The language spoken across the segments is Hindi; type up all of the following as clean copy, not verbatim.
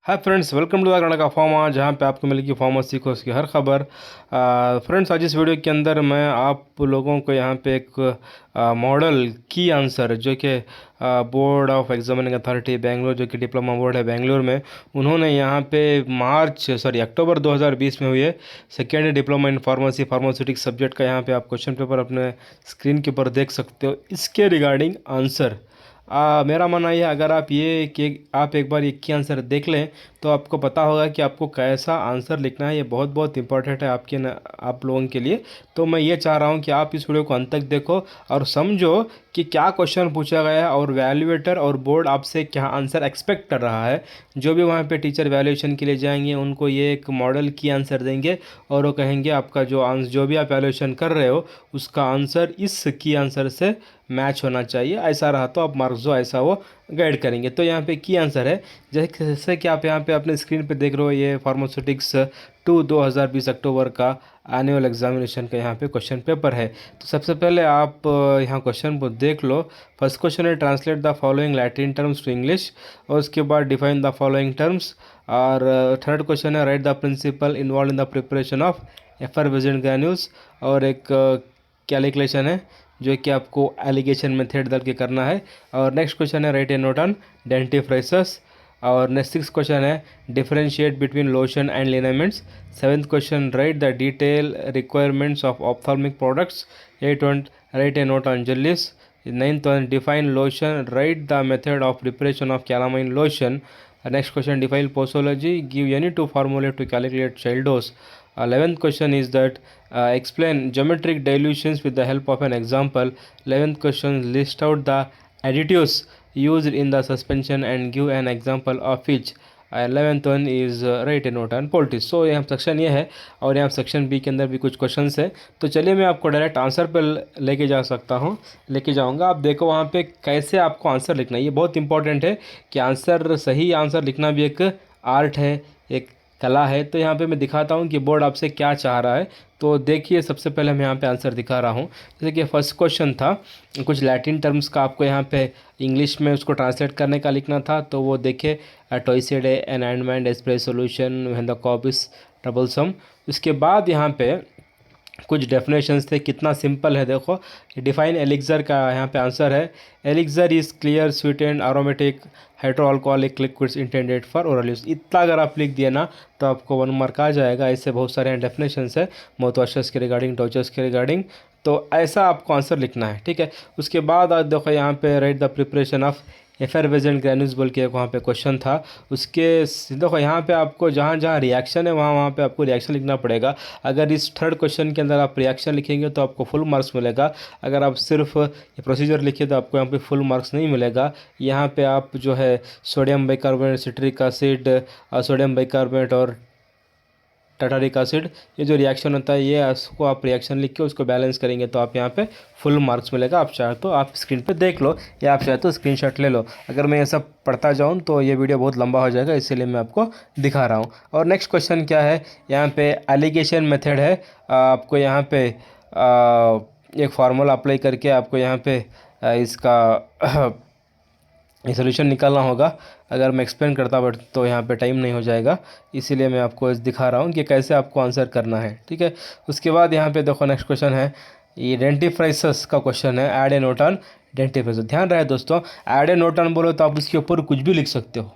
Hi friends, welcome to the Karnataka pharma, जहाँ पे आपको मिलेगी फार्मेसी कोर्स की हर खबर। फ्रेंड्स, आज इस वीडियो के अंदर मैं आप लोगों को यहाँ पे एक मॉडल की आंसर जो कि board of examining authority Bangalore, जो कि डिप्लोमा बोर्ड है बेंगलोर में, उन्होंने यहाँ पे अक्टूबर 2020 में हुए second diploma in pharmacy pharmaceutics subject का यहाँ पे आप क्वेश्चन पेपर अपने स्क्रीन के ऊपर देख सकते हो। इसके रिगार्डिंग आंसर मेरा मानना है, अगर आप ये कि आप एक बार एक की आंसर देख लें तो आपको पता होगा कि आपको कैसा आंसर लिखना है। ये बहुत बहुत इंपॉर्टेंट है आप लोगों के लिए। तो मैं ये चाह रहा हूँ कि आप इस वीडियो को अंत तक देखो और समझो कि क्या क्वेश्चन पूछा गया है और वैल्यूएटर और बोर्ड आपसे क्या आंसर एक्सपेक्ट कर रहा है। जो भी वहाँ पे टीचर वैल्यूएशन के लिए जाएंगे उनको ये एक मॉडल की आंसर देंगे और वो कहेंगे आपका जो भी आप वैल्यूएशन कर रहे हो उसका आंसर इस की आंसर से मैच होना चाहिए। ऐसा रहा तो आप मार्क्स जो ऐसा वो गाइड करेंगे। तो यहाँ पे की आंसर है, जैसे कि आप यहाँ पे अपने स्क्रीन पे देख रहे हो, ये फार्मास्यूटिक्स 2020 अक्टूबर का एनुअल एग्जामिनेशन का यहाँ पे क्वेश्चन पेपर है। तो सबसे पहले आप यहाँ क्वेश्चन को देख लो। फर्स्ट क्वेश्चन है, translate the following Latin terms to English, और उसके बाद डिफाइन द फॉलोइंग टर्म्स। और थर्ड क्वेश्चन है, write the principle involve in the preparation of effervescent granules, और एक कैलकुलेशन है जो कि आपको एलिगेशन मेथड डाल के करना है। और नेक्स्ट क्वेश्चन है, write a note on dentifrices. और नेक्स्ट सिक्स क्वेश्चन है, differentiate between lotion and liniments. Seventh question, write the detail requirements of ophthalmic products. Eight one, write a note on jellies. Ninth one, define lotion, write the method of preparation of calamine lotion. Next question, define posology, give any two formulae to calculate child dose. 11th question is that explain geometric dilutions with the help of an example. 11th question, list out the additives used in the suspension and give an example of each. 11th one is write a note on poultice. सो यहाँ सेक्शन ये है और यहाँ सेक्शन बी के अंदर भी कुछ क्वेश्चंस है। तो चलिए मैं आपको डायरेक्ट आंसर पर लेके जाऊँगा। आप देखो वहाँ पे कैसे आपको आंसर लिखना है। ये बहुत इंपॉर्टेंट है कि आंसर, सही आंसर लिखना भी एक आर्ट है, एक कला है। तो यहाँ पे मैं दिखाता हूँ कि बोर्ड आपसे क्या चाह रहा है। तो देखिए, सबसे पहले मैं यहाँ पे आंसर दिखा रहा हूँ। जैसे कि फर्स्ट क्वेश्चन था, कुछ लैटिन टर्म्स का आपको यहाँ पे इंग्लिश में उसको ट्रांसलेट करने का लिखना था। तो वो देखे, टॉइसेडे एन एंडमेंट spray solution when the cop is troublesome. उसके बाद यहाँ पे कुछ डेफिनेशंस थे। कितना सिंपल है देखो। डिफाइन एलिक्सर का यहाँ पे आंसर है, elixir is clear sweet and aromatic hydroalcoholic liquids intended for oral use. इतना अगर आप लिख दिए ना तो आपको 1 मार्क आ जाएगा। ऐसे बहुत सारे डेफिनेशंस है माउथवाशेस के रिगार्डिंग, टॉर्चर्स के रिगार्डिंग। तो ऐसा आपको आंसर लिखना है, ठीक है। उसके बाद आप देखो यहाँ पे right the preparation of effervescent granules बोल के एक वहाँ पे क्वेश्चन था। उसके देखो यहाँ पे आपको जहाँ जहाँ रिएक्शन है वहाँ वहाँ पे आपको रिएक्शन लिखना पड़ेगा। अगर इस थर्ड क्वेश्चन के अंदर आप रिएक्शन लिखेंगे तो आपको फुल मार्क्स मिलेगा। अगर आप सिर्फ ये प्रोसीजर लिखिए तो आपको यहाँ पे फुल मार्क्स नहीं मिलेगा। यहाँ पे आप जो है sodium bicarbonate, citric acid, sodium bicarbonate और टाटारिक एसिड, ये जो रिएक्शन होता है ये उसको आप रिएक्शन लिख के उसको बैलेंस करेंगे तो आप यहाँ पे फुल मार्क्स मिलेगा। आप चाहे तो आप स्क्रीन पे देख लो या आप चाहे तो स्क्रीनशॉट ले लो। अगर मैं ये सब पढ़ता जाऊँ तो ये वीडियो बहुत लंबा हो जाएगा, इसीलिए मैं आपको दिखा रहा हूँ। और नेक्स्ट क्वेश्चन क्या है, यहाँ पे एलिगेशन मेथड है। आपको यहाँ पे एक फार्मूला अप्लाई करके आपको यहाँ पे इसका ये सोल्यूशन निकालना होगा। अगर मैं एक्सप्लेन करता बट तो यहाँ पे टाइम नहीं हो जाएगा, इसीलिए मैं आपको दिखा रहा हूँ कि कैसे आपको आंसर करना है, ठीक है। उसके बाद यहाँ पे देखो नेक्स्ट क्वेश्चन है, ये डेंटिफ्राइसिस का क्वेश्चन है, ऐड ए नोट ऑन डेंटिफ्राइसिस। ध्यान रहे दोस्तों, ऐड ए नोट ऑन बोलो तो आप उसके ऊपर कुछ भी लिख सकते हो।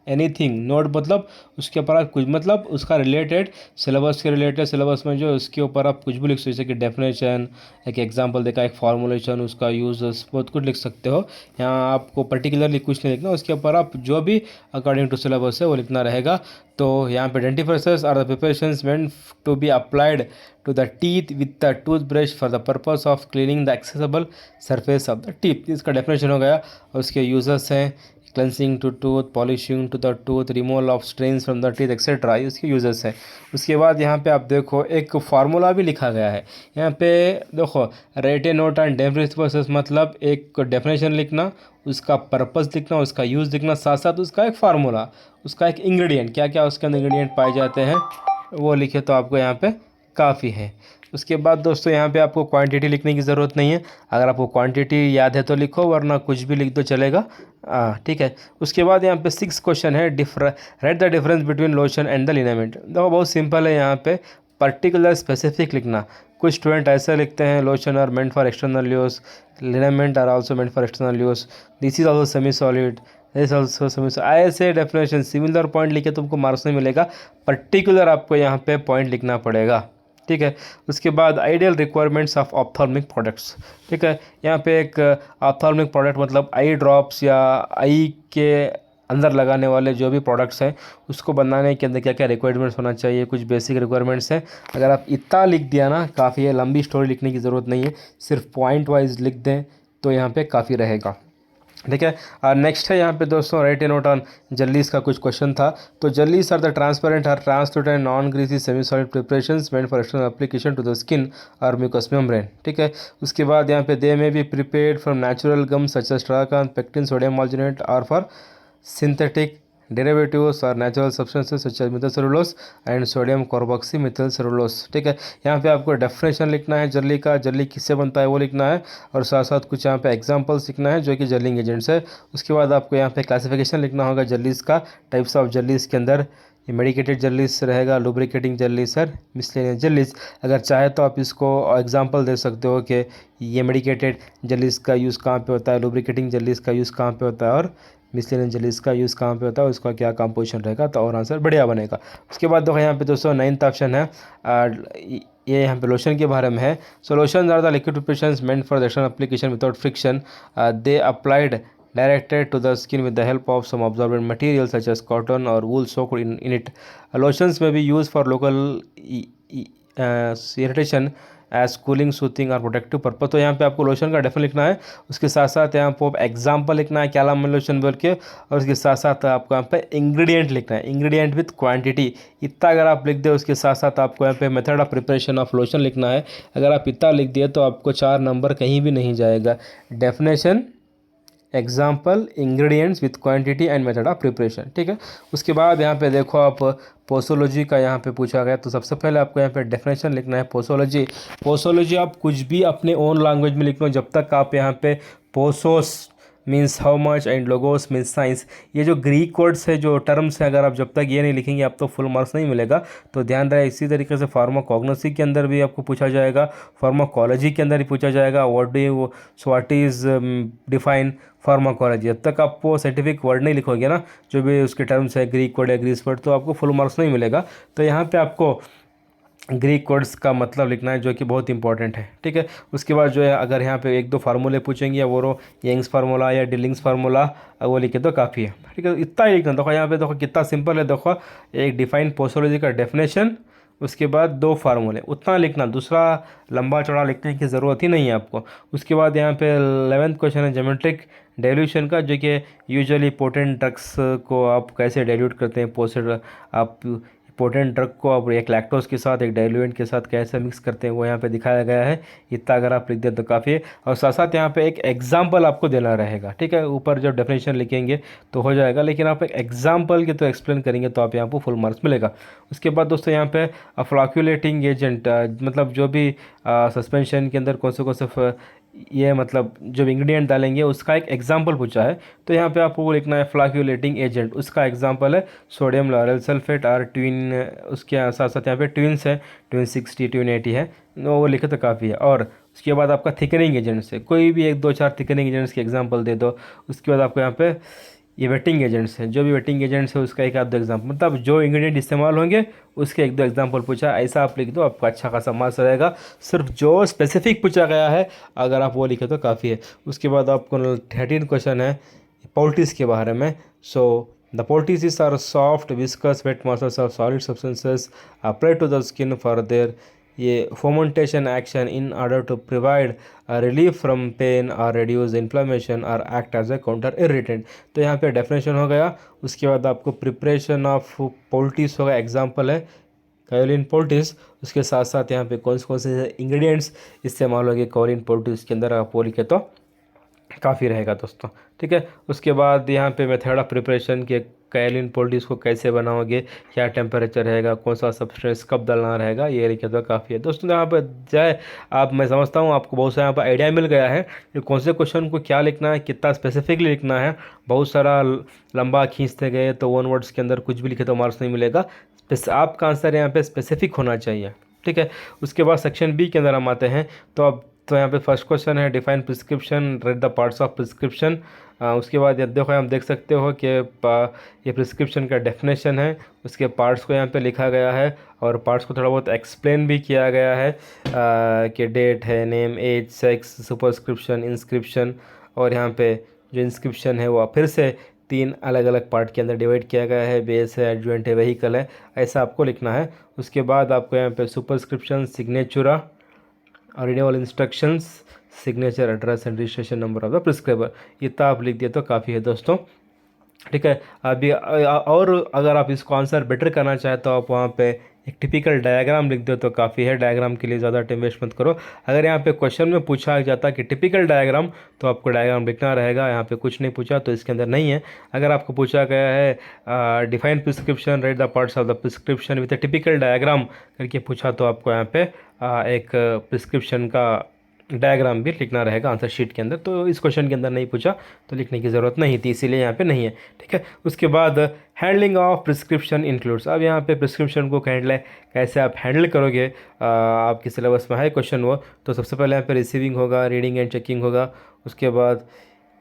एनीथिंग नोट मतलब उसके ऊपर आप कुछ, मतलब उसका रिलेटेड सिलेबस के रिलेटेड, सिलेबस में जो उसके ऊपर आप कुछ भी लिख सकते हो। जैसे कि डेफिनेशन, एक एग्जांपल देखा, एक फॉर्मुलेशन, उसका यूज, बहुत कुछ लिख सकते हो। यहाँ आपको पर्टिकुलरली कुछ नहीं लिखना, उसके ऊपर आप जो भी अकॉर्डिंग टू सिलेबस है वो लिखना रहेगा। तो यहाँ पे dentifrices are the preparations meant to be applied to the teeth with the tooth brush for the purpose of cleaning the accessible surface of the teeth. इसका डेफिनेशन हो गया। और उसके यूजर्स हैं cleansing to tooth, polishing to the tooth, removal of strains from the teeth etcetera, ये उसके यूजर्स हैं। उसके बाद यहाँ पे आप देखो एक फार्मूला भी लिखा गया है। यहाँ पे देखो, राइट ए नोट ऑन डेंटिफ्राइसिस मतलब एक डेफिनेशन लिखना, उसका पर्पस लिखना, उसका यूज़ लिखना, साथ साथ उसका एक फार्मूला, उसका एक इंग्रेडिएंट, क्या क्या उसके अंदर इंग्रेडिएंट पाए जाते हैं वो लिखे तो आपको यहाँ पे काफ़ी है। उसके बाद दोस्तों यहाँ पे आपको क्वांटिटी लिखने की ज़रूरत नहीं है, अगर आपको क्वांटिटी याद है तो लिखो, वरना कुछ भी लिख दो चलेगा। ठीक है। उसके बाद यहाँ पे 6 क्वेश्चन है, write the difference between lotion and the liniment. देखो बहुत सिंपल है यहाँ पे, पर्टिकुलर स्पेसिफिक लिखना। कुछ स्टूडेंट ऐसे लिखते हैं, lotion are meant for external use, liniment are also meant for external use, this is also semi solid, this also semi. ऐसे डेफिनेशन सिमिलर पॉइंट लिखे तुमको मार्क्स नहीं मिलेगा, पर्टिकुलर आपको यहाँ पे पॉइंट लिखना पड़ेगा। ठीक है। उसके बाद आइडियल रिक्वायरमेंट्स ऑफ ऑप्थॉल्मिक प्रोडक्ट्स। ठीक है। यहाँ पे एक ऑप्थॉल्मिक प्रोडक्ट मतलब आई ड्रॉप्स या आई के अंदर लगाने वाले जो भी प्रोडक्ट्स हैं उसको बनाने के अंदर क्या क्या रिक्वायरमेंट्स होना चाहिए, कुछ बेसिक रिक्वायरमेंट्स हैं। अगर आप इतना लिख दिया ना काफ़ी है, लंबी स्टोरी लिखने की ज़रूरत नहीं है, सिर्फ पॉइंट वाइज लिख दें तो यहाँ पे काफ़ी रहेगा। ठीक है। नेक्स्ट है यहाँ पे दोस्तों, write a note on jellies का कुछ क्वेश्चन था। तो jellies are the transparent or translucent non greasy semi solid preparations meant for external application to the skin और म्यूकस मेम्ब्रेन। ठीक है। उसके बाद यहाँ पे they may be prepared from natural gum such as tragacanth, pectin, sodium alginate और for synthetic derivatives or natural substances such as methylcellulose and sodium carboxymethylcellulose। ठीक है। यहाँ पे आपको डेफिनेशन लिखना है जल्ली का, जल्ली किससे बनता है वो लिखना है, और साथ साथ कुछ यहाँ पे एग्जांपल्स लिखना है जो कि जल्लिंग एजेंट्स है। उसके बाद आपको यहाँ पे क्लासिफिकेशन लिखना होगा जल्लीस का, टाइप्स ऑफ जल्लीस के अंदर मेडिकेटेड जल्लीस रहेगा, लुब्रिकेटिंग जल्लीस सर, मिसलेनियस जल्लीस। अगर चाहे तो आप इसको एग्जांपल दे सकते हो कि ये मेडिकेटेड जल्लीस का यूज़ कहाँ पे होता है, लुब्रिकेटिंग जल्लीस का यूज़ कहाँ पे होता है, और मिसलेनियस जल्लीस का यूज़ कहाँ पे होता है, उसका क्या कंपोजिशन रहेगा, तो और आंसर बढ़िया बनेगा। उसके बाद देखो यहाँ पे दोस्तों 9th ऑप्शन है, ये यहाँ पे लोशन के बारे में है। Solution are the liquid preparations meant for the external application without friction, they applied directed to the skin with the help of some absorbent material such as cotton or wool soaked in it. Lotions may be used for local irritation as cooling, soothing और प्रोटेक्टिव पर्पज। तो यहाँ पे आपको लोशन का डेफिनेशन लिखना है, उसके साथ साथ यहाँ पे एग्जाम्पल लिखना है क्या नाम है लोशन बोल के, और उसके साथ साथ आपको यहाँ पे इंग्रेडिएंट लिखना है, इंग्रेडिएंट विथ क्वांटिटी। इतना अगर आप लिख दे, उसके साथ साथ आपको यहाँ पे method of preparation of lotion लिखना है। अगर आप इतना लिख दिए तो आपको 4 नंबर कहीं भी नहीं जाएगा। Definition, example, ingredients with quantity and method of preparation. ठीक है। उसके बाद यहाँ पे देखो आप पोसोलॉजी का यहाँ पे पूछा गया, तो सबसे पहले आपको यहाँ पे डेफिनेशन लिखना है पोसोलॉजी। पोसोलॉजी आप कुछ भी अपने ओन लैंग्वेज में लिख लो, जब तक आप यहाँ पे posos means how much and logos means science, ये जो ग्रीक वर्ड्स है, जो टर्म्स है, अगर आप जब तक ये नहीं लिखेंगे आप तो फुल मार्क्स नहीं मिलेगा। तो ध्यान रहे। इसी तरीके से फार्माकोग्नोसी के अंदर भी आपको पूछा जाएगा, फार्माकोलॉजी के अंदर ही पूछा जाएगा, व्हाट इज डिफाइन फार्माकोलॉजी। जब तक आप वो साइंटिफिक वर्ड नहीं लिखोगे ना, जो भी उसके टर्म्स है, ग्रीक वर्ड या ग्रीस वर्ड, तो आपको फुल मार्क्स नहीं मिलेगा। तो यहाँ पे आपको ग्रीक वर्ड्स का मतलब लिखना है, जो कि बहुत इंपॉर्टेंट है। ठीक है। उसके बाद जो है, अगर यहाँ पे 1-2 फार्मूले पूछेंगे, या वो यंग्स फार्मूला या डिलिंग्स फार्मूला, वो लिखे तो काफ़ी है। ठीक है। इतना ही लिखना। देखो यहाँ पे देखो कितना सिंपल है। देखो एक डिफाइन पोसोलॉजी का डेफिनेशन, उसके बाद 2 फार्मूले, उतना लिखना, दूसरा लंबा चौड़ा लिखने की ज़रूरत ही नहीं है आपको। उसके बाद यहाँ पे 11th क्वेश्चन है ज्योमेट्रिक डाइल्यूशन का, जो कि यूजुअली पोटेंट ड्रग्स को आप कैसे डाइल्यूट करते हैं, आप पोटेंट ड्रग को आप एक लैक्टोज के साथ, एक डाइल्यूएंट के साथ कैसे मिक्स करते हैं, वो यहाँ पे दिखाया गया है। इतना अगर आप लिख दें तो काफ़ी है। और साथ साथ यहाँ पे एक एग्जाम्पल आपको देना रहेगा। ठीक है। ऊपर जब डेफिनेशन लिखेंगे तो हो जाएगा, लेकिन आप एक एग्जाम्पल के तो एक्सप्लेन करेंगे तो आप यहाँ पर फुल मार्क्स मिलेगा। उसके बाद दोस्तों यहाँ पे फ्लॉक्यूलेटिंग एजेंट, मतलब जो भी सस्पेंशन के अंदर कौन से ये मतलब जो इंग्रेडिएंट डालेंगे उसका एक एग्जांपल पूछा है। तो यहाँ पे आपको लिखना है फ्लॉक्यूलेटिंग एजेंट, उसका एग्जांपल है सोडियम लॉरेल सल्फेट और ट्विन, उसके साथ साथ यहाँ पे ट्विन्स है, ट्विन 60 ट्विन 80 है, वो लिखे तो काफ़ी है। और उसके बाद आपका थिकनिंग एजेंट्स है, कोई भी 1-2-4 थिकनिंग एजेंट्स के एग्जाम्पल दे दो। उसके बाद आपको यहाँ पे ये वेटिंग एजेंट्स हैं, जो भी वेटिंग एजेंट्स है उसका 1-2 एग्जाम्पल, मतलब जो इंग्रेडिएंट इस्तेमाल होंगे उसके 1-2 एग्जाम्पल पूछा, ऐसा आप लिख दो, आपका अच्छा खासा मार्क्स रहेगा। सिर्फ जो स्पेसिफिक पूछा गया है अगर आप वो लिखे तो काफ़ी है। उसके बाद आपको 13 क्वेश्चन है पोल्टिस के बारे में। So the poultice are soft viscous wet muscles of solid substances apply to the skin for their ये fomentation action in order to provide relief from pain और रिड्यूस इन्फ्लेमेशन और act as a counter irritant. तो यहाँ पे डेफिनेशन हो गया। उसके बाद आपको प्रिपरेशन ऑफ पोल्टिस होगा, एग्जांपल है कायोलिन पोल्टिस। उसके साथ साथ यहाँ पे कौन से इंग्रेडिएंट्स इस्तेमाल होंगे कायोलिन पोल्टिस के अंदर, आप वो लिखे तो काफ़ी रहेगा दोस्तों। ठीक है। उसके बाद यहाँ पे मेथड ऑफ प्रिपरेशन के काइलिन पोल्टिस को कैसे बनाओगे, क्या टेम्परेचर रहेगा, कौन सा सब्सटेंस कब डालना रहेगा, ये लिखे तो काफ़ी है दोस्तों। यहाँ पर जाए आप, मैं समझता हूँ आपको बहुत सारा यहाँ पर आइडिया मिल गया है कि कौन से क्वेश्चन को क्या लिखना है, कितना स्पेसिफिकली लिखना है। बहुत सारा लंबा खींचते गए तो वन वर्ड्स के अंदर कुछ भी लिखे तो मार्क्स नहीं मिलेगा। आपका आंसर यहाँ पे स्पेसिफिक होना चाहिए, ठीक है। उसके बाद सेक्शन बी के अंदर हम आते हैं। तो यहाँ पे फर्स्ट क्वेश्चन है define prescription, read the parts of prescription. उसके बाद ये देखो, हम देख सकते हो कि ये प्रिस्क्रिप्शन का डेफिनेशन है, उसके पार्ट्स को यहाँ पे लिखा गया है और पार्ट्स को थोड़ा बहुत एक्सप्लेन भी किया गया है कि डेट है, name, age, sex, superscription, inscription. और यहाँ पे जो इंस्क्रिप्शन है वो फिर से 3 अलग अलग पार्ट के अंदर डिवाइड किया गया है, बेस है, एडजुएंट है, व्हीकल है, ऐसा आपको लिखना है। उसके बाद आपको यहाँ पे सुपरस्क्रिप्शन, सिग्नेचुरा और renewal instructions, signature, address and registration number of the prescriber, इतना आप लिख दिए तो काफ़ी है दोस्तों, ठीक है। अभी और अगर आप इसको आंसर बेटर करना चाहें तो आप वहाँ पे एक टिपिकल डायग्राम लिख दो तो काफ़ी है। डायग्राम के लिए ज़्यादा टाइम वेस्ट मत करो। अगर यहाँ पे क्वेश्चन में पूछा जाता कि टिपिकल डायग्राम, तो आपको डायग्राम लिखना रहेगा। यहाँ पे कुछ नहीं पूछा तो इसके अंदर नहीं है। अगर आपको पूछा गया है define prescription, right the parts of the prescription with a typical diagram करके पूछा, तो आपको यहाँ पे एक प्रिस्क्रिप्शन का डायग्राम भी लिखना रहेगा आंसर शीट के अंदर। तो इस क्वेश्चन के अंदर नहीं पूछा तो लिखने की ज़रूरत नहीं थी, इसीलिए यहाँ पे नहीं है, ठीक है। उसके बाद हैंडलिंग ऑफ प्रिस्क्रिप्शन इंक्लूड्स। अब यहाँ पे प्रिस्क्रिप्शन को कैसे आप हैंडल करोगे, आपके सिलेबस में है क्वेश्चन वो। तो सबसे पहले यहाँ पे रिसीविंग होगा, रीडिंग एंड चेकिंग होगा। उसके बाद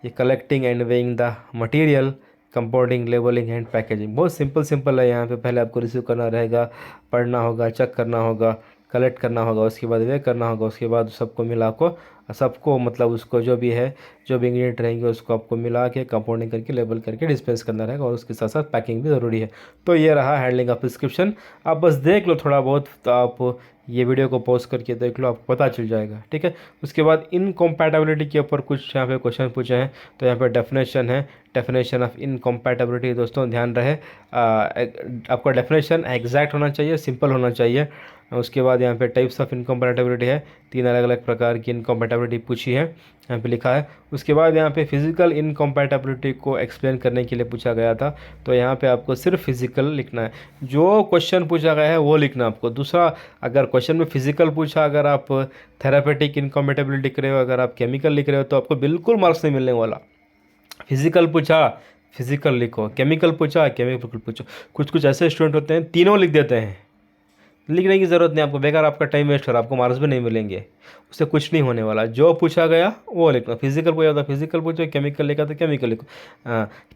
ये collecting and weighing the material, compounding, labelling and packaging. बहुत सिंपल है। यहाँ पे पहले आपको रिसीव करना रहेगा, पढ़ना होगा, चेक करना होगा, कलेक्ट करना होगा, उसके बाद वे करना होगा, उसके बाद सबको मिला को सबको मतलब उसको जो भी है, जो भी इंग्रेडिएंट रहेंगे उसको आपको मिला के कंपाउंडिंग करके लेबल करके डिस्पेंस करना रहेगा, और उसके साथ साथ पैकिंग भी ज़रूरी है। तो ये रहा हैंडलिंग ऑफ प्रिस्क्रिप्शन। आप बस देख लो थोड़ा बहुत, तो आप ये वीडियो को पॉज करके देख लो, आपको पता चल जाएगा, ठीक है। उसके बाद इनकम्पैटिबिलिटी के ऊपर कुछ यहाँ पे क्वेश्चन पूछे हैं। तो यहाँ पे डेफिनेशन है, डेफिनेशन ऑफ इनकम्पैटिबिलिटी। दोस्तों ध्यान रहे, आपका डेफिनेशन एग्जैक्ट होना चाहिए, सिंपल होना चाहिए। उसके बाद यहाँ पे टाइप्स ऑफ इनकम्पैटिबिलिटी है, 3 अलग अलग प्रकार की इनकम्पैटिबिलिटी पूछी है, यहाँ पे लिखा है। उसके बाद यहाँ पे फिजिकल इनकम्पैटिबिलिटी को एक्सप्लेन करने के लिए पूछा गया था। तो यहाँ पे आपको सिर्फ फिजिकल लिखना है, जो क्वेश्चन पूछा गया है वो लिखना आपको। दूसरा, अगर क्वेश्चन में फिजिकल पूछा, अगर आप थेरापेटिक इनकम्पैटिबिलिटी लिख रहे हो, अगर आप केमिकल लिख रहे हो, तो आपको बिल्कुल मार्क्स नहीं मिलने वाला। फिजिकल पूछा, फिजिकल लिखो, केमिकल पूछा, केमिकल पूछो। कुछ कुछ ऐसे स्टूडेंट होते हैं तीनों लिख देते हैं, लिखने की ज़रूरत नहीं आपको, बेकार आपका टाइम वेस्ट और आपको मार्क्स भी नहीं मिलेंगे, उससे कुछ नहीं होने वाला। जो पूछा गया वो लिखना। फिजिकल पूछा था फिजिकल पूछो, केमिकल लिखा तो केमिकल लिखो।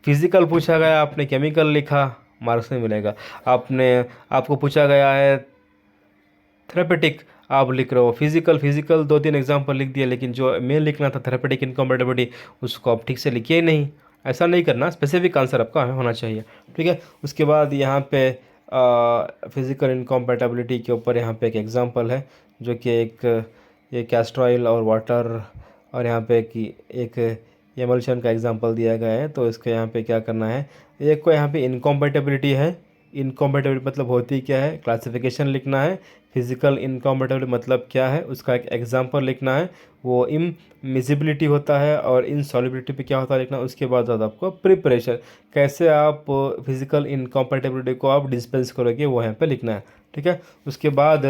फिजिकल पूछा गया, आपने केमिकल लिखा, मार्क्स नहीं मिलेगा। आपको पूछा गया है थेरेपेटिक, आप लिख रहे हो फिजिकल 2-3 एग्जाम्पल लिख दिए, लेकिन जो मेन लिखना था थेरेपेटिक इनकम्पैटिबिलिटी, उसको आप ठीक से लिखिए ही नहीं। ऐसा नहीं करना, स्पेसिफिक आंसर आपका होना चाहिए, ठीक है। उसके बाद यहाँ पे फिज़िकल इनकम्पैटिबिलिटी के ऊपर यहाँ पे एक एग्जांपल है, जो कि ये कैस्टर ऑयल और वाटर, और यहाँ पे एक एमल्शन का एग्जांपल दिया गया है। तो इसके यहाँ पे क्या करना है, एक को यहाँ पे इनकम्पैटिबिलिटी है। इनकम्पैटिबिलिटी मतलब होती क्या है, क्लासिफिकेशन लिखना है। फिजिकल इनकम्पैटिबिलिटी मतलब क्या है, उसका एक एग्जांपल लिखना है। वो इमिजिबिलिटी होता है, और इनसॉल्युबिलिटी पे क्या होता है लिखना। उसके बाद आपको प्रिपरेशन, कैसे आप फिजिकल इनकम्पैटिबिलिटी को आप डिस्पेंस करोगे, वो यहाँ पे लिखना है, ठीक है। उसके बाद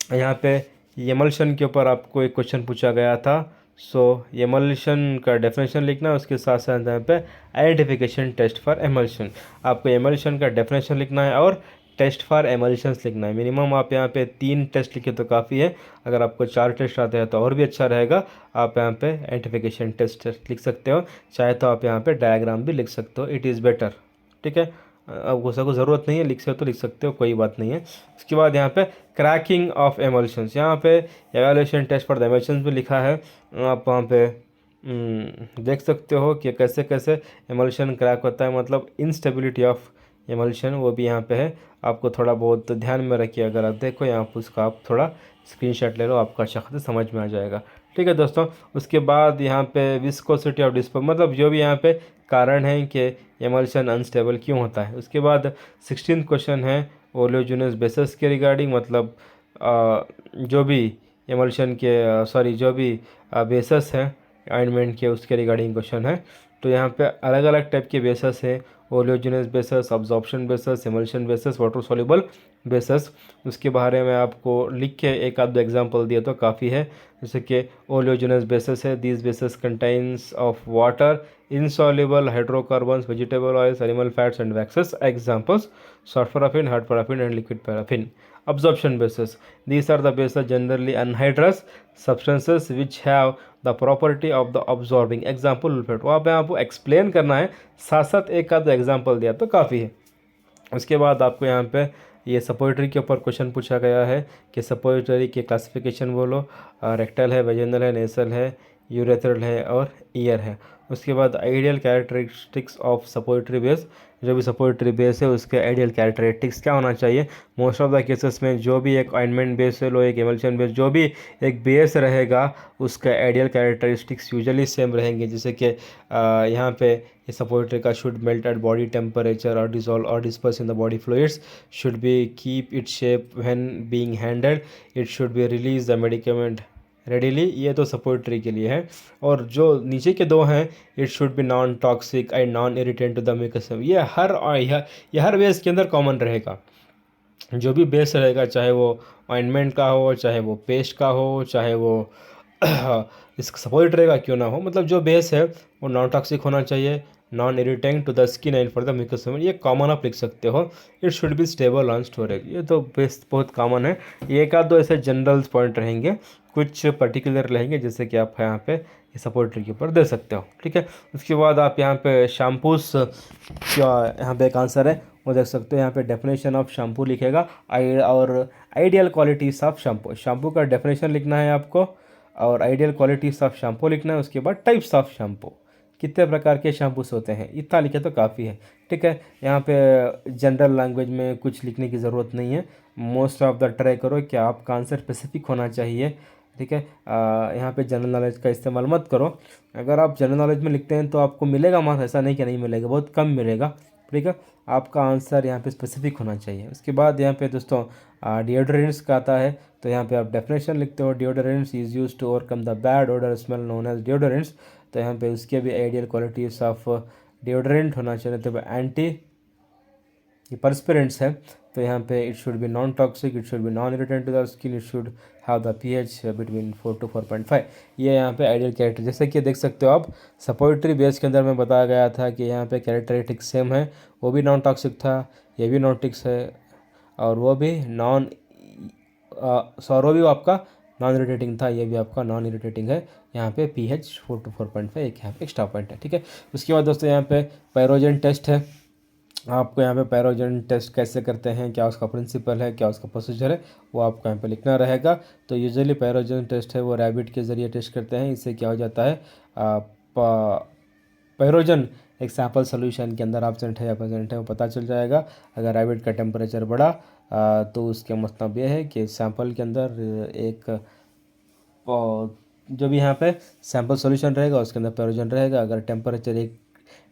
यहाँ पे एमल्शन के ऊपर आपको एक क्वेश्चन पूछा गया था। सो एमल्शन का डेफिनेशन लिखना है, उसके साथ साथ यहाँ पे आइडेंटिफिकेशन टेस्ट फॉर एमल्शन। आपको एमल्शन का डेफिनेशन लिखना है और टेस्ट फॉर एमल्शंस लिखना है। मिनिमम आप यहाँ पे 3 टेस्ट लिखे तो काफ़ी है। अगर आपको 4 टेस्ट आते हैं तो और भी अच्छा रहेगा। आप यहाँ पे आइडेंटिफिकेशन टेस्ट लिख सकते हो, चाहे तो आप यहाँ पे डायग्राम भी लिख सकते हो, इट इज़ बेटर, ठीक है। आपको सबको ज़रूरत नहीं है, लिख सकते हो तो लिख सकते हो, कोई बात नहीं है। उसके बाद यहाँ पे क्रैकिंग ऑफ एमल्शंस, यहाँ पे एवेल्यूशन टेस्ट फॉर द एमल्शंस भी लिखा है। आप वहाँ पे देख सकते हो कि कैसे कैसे एमल्शन क्रैक होता है, मतलब इंस्टेबिलिटी ऑफ एमल्शन, वो भी यहाँ पे है। आपको थोड़ा बहुत ध्यान में रखिए, अगर आप देखो यहाँ पर उसका आप थोड़ा स्क्रीनशॉट ले लो, आपको अच्छा खासा समझ में आ जाएगा, ठीक है दोस्तों। उसके बाद यहाँ पे विस्कोसिटी ऑफ डिस्पर्शन, मतलब जो भी यहाँ पे कारण है कि एमल्शन अनस्टेबल क्यों होता है। उसके बाद 16th क्वेश्चन है ओलियोजिनस बेसिस के रिगार्डिंग, मतलब जो भी एमल्शन के जो भी बेसिस है ऑइंटमेंट के, उसके रिगार्डिंग क्वेश्चन है। तो यहाँ पे अलग अलग टाइप के बेसिस है, oleaginous bases, absorption bases, emulsion bases, water soluble bases. उसके बारे में आपको लिख के एक आध एग्जांपल दिया तो काफ़ी है। जैसे कि ओलियोजिनस बेसिस है, this basis contains of water, insoluble hydrocarbons, vegetable oils, animal fats and waxes. Examples: soft paraffin, hard paraffin and liquid paraffin. Absorption bases: these are the bases generally anhydrous substances which have the property of the absorbing. Example sulfate। वहाँ पे आपको एक्सप्लेन करना है, साथ साथ एक आध एग्जाम्पल दिया तो काफ़ी है। उसके बाद आपको यहाँ पे ये सपोजिटरी के ऊपर क्वेश्चन पूछा गया है कि सपोजिटरी के क्लासिफिकेशन बोलो, रेक्टल है, वेजिनल है, नेसल है, यूरेथ्रल है और ईयर है। उसके बाद ideal characteristics of suppository base, जो भी सपोजिटरी बेस है उसके आइडियल कैरेक्टरिस्टिक्स क्या होना चाहिए। मोस्ट ऑफ द केसेस में जो भी एक ऑइंटमेंट बेस है लो, एक एमल्शन बेस, जो भी एक बेस रहेगा उसका आइडियल कैरेक्टरिस्टिक्स यूजुअली सेम रहेंगे। जैसे कि यहाँ पे ये सपोजिटरी का should melt at body temperature और डिसॉल्व और disperse in the body fluids, should be keep it shape when being handled, it should be release the medicament readily. ये तो सपोजिटरी के लिए है। और जो नीचे के दो हैं, it should be non toxic and non irritant to the mucus, ये हर बेस के अंदर कॉमन रहेगा। जो भी बेस रहेगा, चाहे वो ऑइंटमेंट का हो, चाहे वो पेस्ट का हो, चाहे वो इस सपोजिटरी का क्यों ना हो, मतलब जो बेस है वो नॉन टॉक्सिक होना चाहिए, non irritant to the skin and for the mucus, ये कॉमन आप लिख सकते हो। It should be stable on storage, ये तो बेस बहुत कॉमन है। ये एक आध दो ऐसे जनरल पॉइंट रहेंगे, कुछ पर्टिकुलर रहेंगे जैसे कि आप यहाँ पे सपोजिटरी के ऊपर दे सकते हो। ठीक है। उसके बाद आप यहाँ पे शैम्पूस क्या यहाँ पे एक आंसर है वो देख सकते हो। यहाँ पे डेफिनेशन ऑफ शैम्पू लिखेगा और ideal qualities of shampoo, shampoo का डेफिनेशन लिखना है आपको और आइडियल क्वालिटीज ऑफ शैम्पू लिखना है। उसके बाद टाइप्स ऑफ शैम्पू, कितने प्रकार के शैम्पूस होते हैं, इतना लिखे तो काफ़ी है। ठीक है। यहाँ पे जनरल लैंग्वेज में कुछ लिखने की ज़रूरत नहीं है। मोस्ट ऑफ द ट्राई करो कि आपका आंसर स्पेसिफिक होना चाहिए। ठीक है। यहाँ पे जनरल नॉलेज का इस्तेमाल मत करो। अगर आप जनरल नॉलेज में लिखते हैं तो आपको मिलेगा मार्क्स, ऐसा नहीं कि नहीं मिलेगा, बहुत कम मिलेगा। ठीक है। आपका आंसर यहाँ पे स्पेसिफिक होना चाहिए। उसके बाद यहाँ पे दोस्तों डिओड्रेंट्स का आता है, तो यहाँ पे आप डेफिनेशन लिखते हो, deodorants is use to overcome the bad odour smell known as deodorants. तो यहाँ पे उसके भी आइडियल क्वालिटीज ऑफ डिओड्रेंट होना चाहिए। तो एंटी परस्पिरेंट्स है, तो यहाँ पे it should be non toxic, it should be non irritant to the skin, it should have the pH between 4 to 4.5। ये यहाँ पे आइडियल कैरेक्टर, जैसे कि देख सकते हो आप सपोजिटरी बेस के अंदर में बताया गया था कि यहाँ पे कैरेक्टरिस्टिक सेम है, वो भी नॉन टॉक्सिक था, ये भी नॉन टॉक्सिक है और वो भी वो भी आपका नॉन इरिटेटिंग था, ये भी आपका नॉन इरिटेटिंग है। यहाँ पे pH 4 to 4.5 एक यहाँ पे एक्स्ट्रा पॉइंट है। ठीक है। उसके बाद दोस्तों यहाँ पे पायरोजन टेस्ट है। आपको यहाँ पे पायरोजन टेस्ट कैसे करते हैं, क्या उसका प्रिंसिपल है, क्या उसका प्रोसीजर है, वो आपको यहाँ पे लिखना रहेगा। तो यूजुअली पायरोजन टेस्ट है वो रैबिट के ज़रिए टेस्ट करते हैं। इससे क्या हो जाता है, पायरोजन एक सैंपल सोल्यूशन के अंदर एब्सेंट है या प्रेजेंट है वो पता चल जाएगा। अगर रैबिट का टेम्परेचर बढ़ा तो उसके मतलब ये है कि सैंपल के अंदर एक जो भी यहाँ पे सैंपल सॉल्यूशन रहेगा उसके अंदर पायरोजन रहेगा। अगर टेम्परेचर 1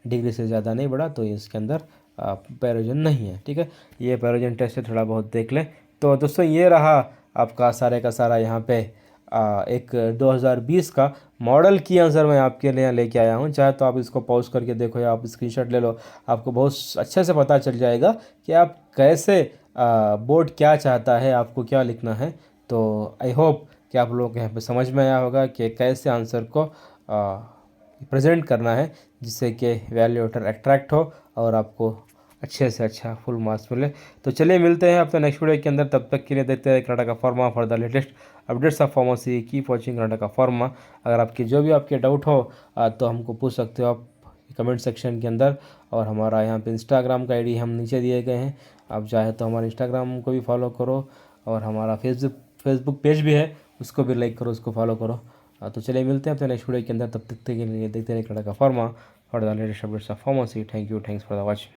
डिग्री से ज़्यादा नहीं बढ़ा तो इसके अंदर पायरोजन नहीं है। ठीक है। ये पायरोजन टेस्ट है, थोड़ा बहुत देख लें। तो दोस्तों ये रहा आपका सारे का सारा यहाँ पे एक 2020 का मॉडल की आंसर मैं आपके लिए लेके आया हूँ। चाहे तो आप इसको पॉज करके देखो या आप स्क्रीनशॉट ले लो, आपको बहुत अच्छे से पता चल जाएगा कि आप कैसे बोर्ड क्या चाहता है, आपको क्या लिखना है। तो आई होप कि आप लोगों को यहाँ पे समझ में आया होगा कि कैसे आंसर को प्रेजेंट करना है जिससे कि वैल्यूएटर अट्रैक्ट हो और आपको अच्छे से अच्छा फुल मार्क्स मिले। तो चलिए मिलते हैं अपने नेक्स्ट वीडियो के अंदर, तब तक के लिए देखते हैं Karnataka pharma for the latest updates of pharmacy. Keep watching Karnataka pharma. अगर आपकी जो भी आपके डाउट हो तो हमको पूछ सकते हो आप कमेंट सेक्शन के अंदर। और हमारा यहाँ पे इंस्टाग्राम का आईडी हम नीचे दिए गए हैं, आप चाहे तो हमारे इंस्टाग्राम को भी फॉलो करो और हमारा फेसबुक पेज भी है उसको भी लाइक करो, उसको फॉलो करो। तो चलिए मिलते हैं अपने नेक्स्ट वीडियो के अंदर, तब तक के लिए देखते रहिए Karnataka pharma for the latest updates of pharmacy. Thank you, thanks for the watching.